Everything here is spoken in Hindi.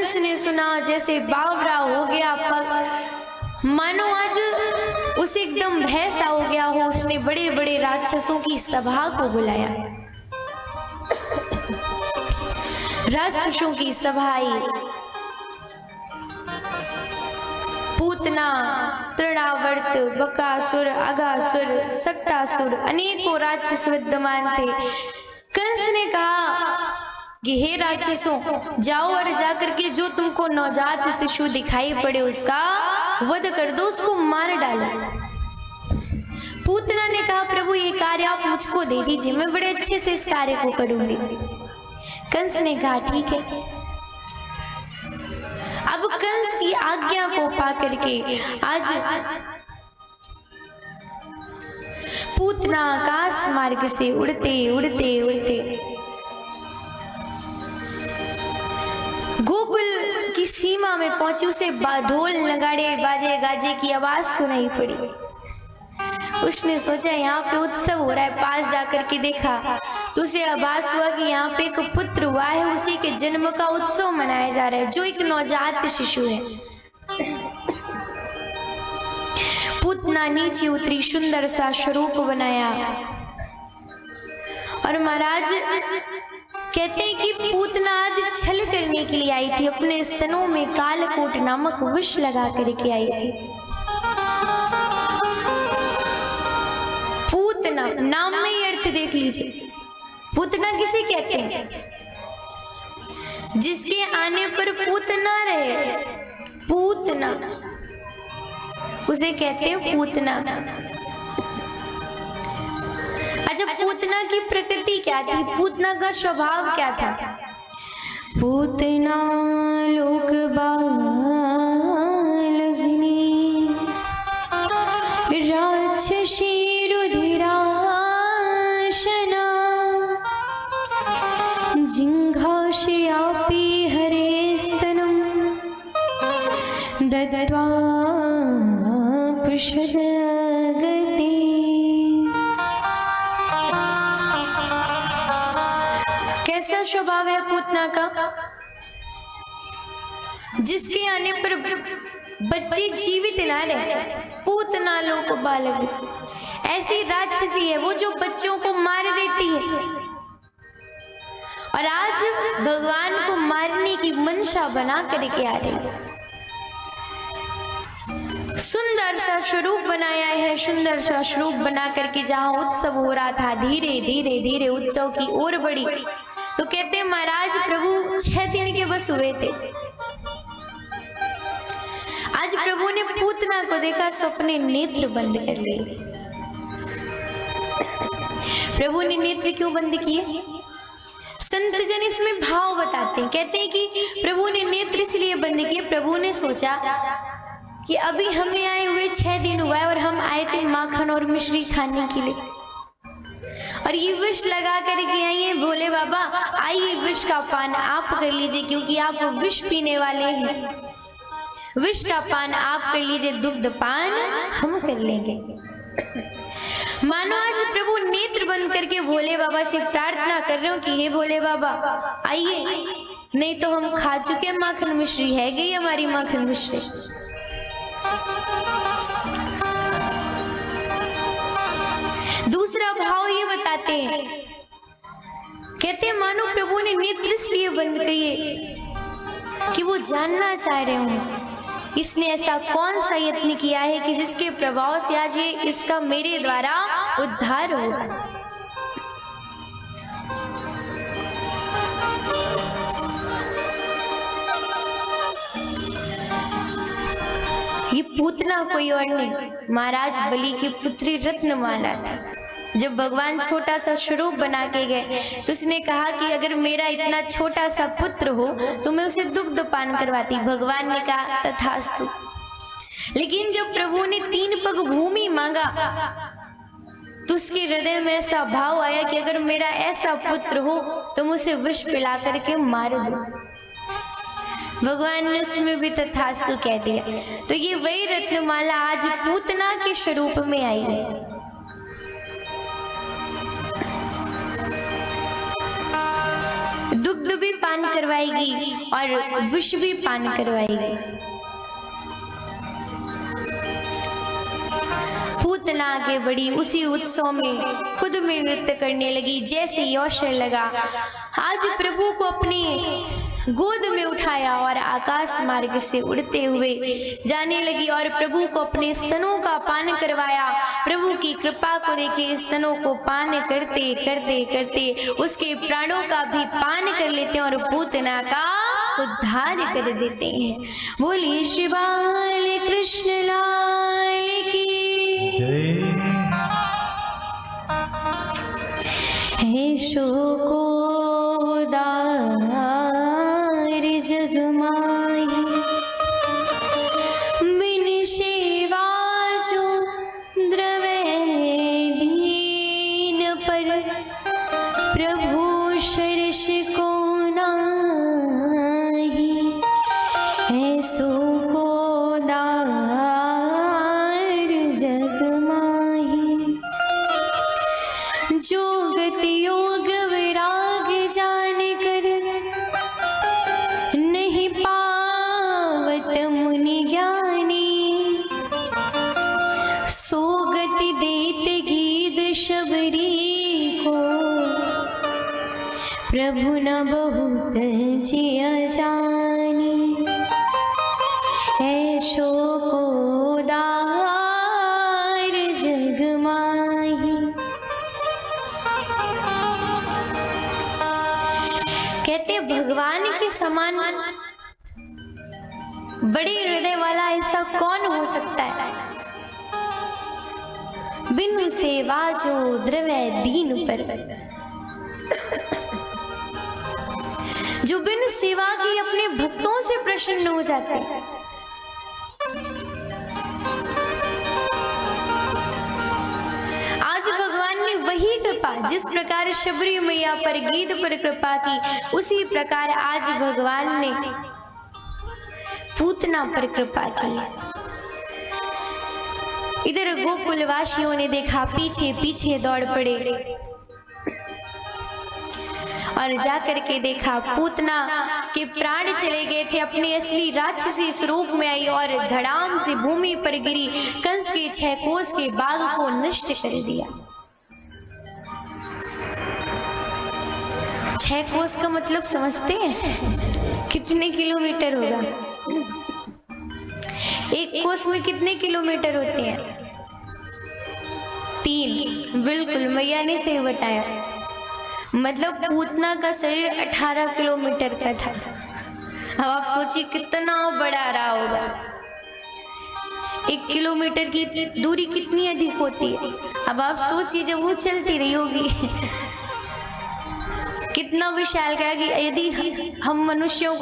कंस ने सुना जैसे बावरा हो गया, मानो आज उसे एकदम भय सा हो गया हो। उसने बड़े बड़े राक्षसों की सभा को बुलाया। राक्षसों की सभा आई। पूतना, तृणावर्त, बकासुर, अगासुर, सट्टासुर, अनेकों राक्षस विद्यमान थे। कंस ने कहा कि हे राक्षसों, जाओ और जाकर के जो तुमको नवजात शिशु दिखाई पड़े उसका वध कर दो, उसको मार डालो। पूतना ने कहा प्रभु ये कार्य आप मुझको दे दीजिए, मैं बड़े अच्छे से इस कार्य को करूंगी। कंस ने कहा ठीक है। अब कंस की आज्ञा को पा करके आज पूतना आकाश मार्ग से उड़ते उड़ते उड़ते गोकुल की सीमा में पहुंची। उसे ढोल नगाड़े बाजे गाजे की आवाज सुनाई पड़ी। उसने सोचा यहाँ पे उत्सव हो रहा है। पास जाकर के देखा तो उसे आभास हुआ कि यहाँ पे एक पुत्र हुआ है, उसी के जन्म का उत्सव मनाया जा रहा है, जो एक नवजात शिशु है। पूतना नीचे उतरी, सुंदर सा स्वरूप बनाया। और महाराज कहते हैं कि पूतना आज छल करने के लिए आई थी। अपने स्तनों में कालकोट नामक विष लगा करके आई थी। पूतना नाम में ही अर्थ देख लीजिए। पूतना किसे कहते हैं? जिसके आने पर पूतना रहे, पूतना उसे कहते हैं पूतना। अच्छा, पूतना की प्रकृति क्या थी? पूतना का स्वभाव क्या था? पूतना लोक बालग्नि राक्षसी रुधिराशना जिंघाशयापि हरे स्तनम दत्त्वा पुष्पगति। कैसा स्वभाव है पूतना का? जिसके आने पर बच्चे जीवित ना रहे। पूतना लोक बालक ऐसी राक्षसी है वो, जो बच्चों को मार देती है। और आज भगवान को मारने की मंशा बना करके आ रही है। सुंदर सा स्वरूप बनाया है। सुंदर सा स्वरूप बना करके जहां उत्सव हो रहा था, धीरे धीरे धीरे उत्सव की ओर बढ़ी। तो कहते हैं महाराज प्रभु 6 दिन के बस हुए थे। आज प्रभु ने पूतना को देखा, सपने नेत्र बंद कर लिए। प्रभु ने नेत्र क्यों बंद किए? संत जन इसमें भाव बताते हैं। कहते हैं कि प्रभु ने नेत्र इसलिए बंद किए, प्रभु ने सोचा कि अभी हमें आए हुए 6 दिन हुआ है और हम आए थे माखन और मिश्री खाने के लिए, और ये विष लगा करके आई है भोले बाबा। आइए विष का पान आप कर लीजिए, क्योंकि आप विष पीने वाले हैं। विष का पान आप कर लीजिए, दुग्ध पान हम कर लेंगे। मानो आज प्रभु नेत्र बंद करके भोले बाबा से प्रार्थना कर रहे हो कि हे भोले बाबा आइए, नहीं तो हम खा चुके माखन मिश्री, है गई हमारी माखन मिश्री। दूसरा भाव ये बताते हैं, कहते हैं मानो प्रभु ने नेत्र इसलिए बंद किए कि वो जानना चाह रहे हों इसने ऐसा कौन सा यत्न किया है कि जिसके प्रभाव से आज ये इसका मेरे द्वारा उद्धार होगा। ये पूतना कोई और नहीं, महाराज बलि की पुत्री रत्नमाला थी। जब भगवान छोटा सा स्वरूप बना के गए तो उसने कहा कि अगर मेरा इतना छोटा सा पुत्र हो तो मैं उसे दुग्ध पान करवाती। भगवान ने कहा तथास्तु। लेकिन जब प्रभु ने 3 पग भूमि मांगा तो उसके हृदय में ऐसा भाव आया कि अगर मेरा ऐसा पुत्र हो तो मुझे विष पिला करके मार दो। भगवान ने उसमें भी तथास्तु कह दिया। तो ये वही रत्नमाला आज पूतना के स्वरूप में आई है। दुग्ध भी पान पान करवाएगी और विष भी पान करवाएगी। पूतना आगे बढ़ी, उसी उत्सव में खुद में नृत्य करने लगी। जैसे ही अवसर लगा, आज प्रभु को अपने गोद में उठाया और आकाश मार्ग से उड़ते हुए जाने लगी और प्रभु को अपने स्तनों का पान करवाया। प्रभु की कृपा को देखिए, स्तनों को पान करते करते करते उसके प्राणों का भी पान कर लेते हैं और पूतना का उद्धार कर देते हैं। बोलिए श्री बाल कृष्ण लाल की जय। हे शोको जग माही, बिन सेवा जो द्रवे दीन पर, प्रभु शरष को नाही, ऐसो को दार जग माही। जो गति योग विराग जान कर, मुनि ज्ञानी, सो गति देत गीत शबरी को, प्रभु न बहुत जिया जानी, ऐसो को दार जग माही। कहते भगवान के समान बड़े हृदय वाला ऐसा कौन हो सकता है। बिन सेवा जो द्रव्य दीन पर, जो बिन सेवा की अपने भक्तों से प्रसन्न हो जाते हैं। आज भगवान ने वही कृपा, जिस प्रकार शबरी मैया पर गीत पर कृपा की, उसी प्रकार आज भगवान ने पूतना पर कृपा की। इधर गोकुलवासियों ने देखा, पीछे पीछे दौड़ पड़े और जाकर के देखा पूतना के प्राण चले गए थे। अपने असली राक्षसी स्वरूप में आई और धड़ाम से भूमि पर गिरी, कंस के 6 कोस के बाग को नष्ट कर दिया। 6 कोस का मतलब समझते हैं? कितने किलोमीटर होगा? 1 कोस में कितने किलोमीटर होते हैं? 3। बिल्कुल, मैया ने सही बताया। मतलब पूतना का शरीर 18 किलोमीटर का था। अब आप सोचिए कितना बड़ा रहा होगा। 1 किलोमीटर की दूरी कितनी अधिक होती है। अब आप सोचिए जब वो चलती रही होगी कितना विशाल का, कि यदि हम मनुष्यों को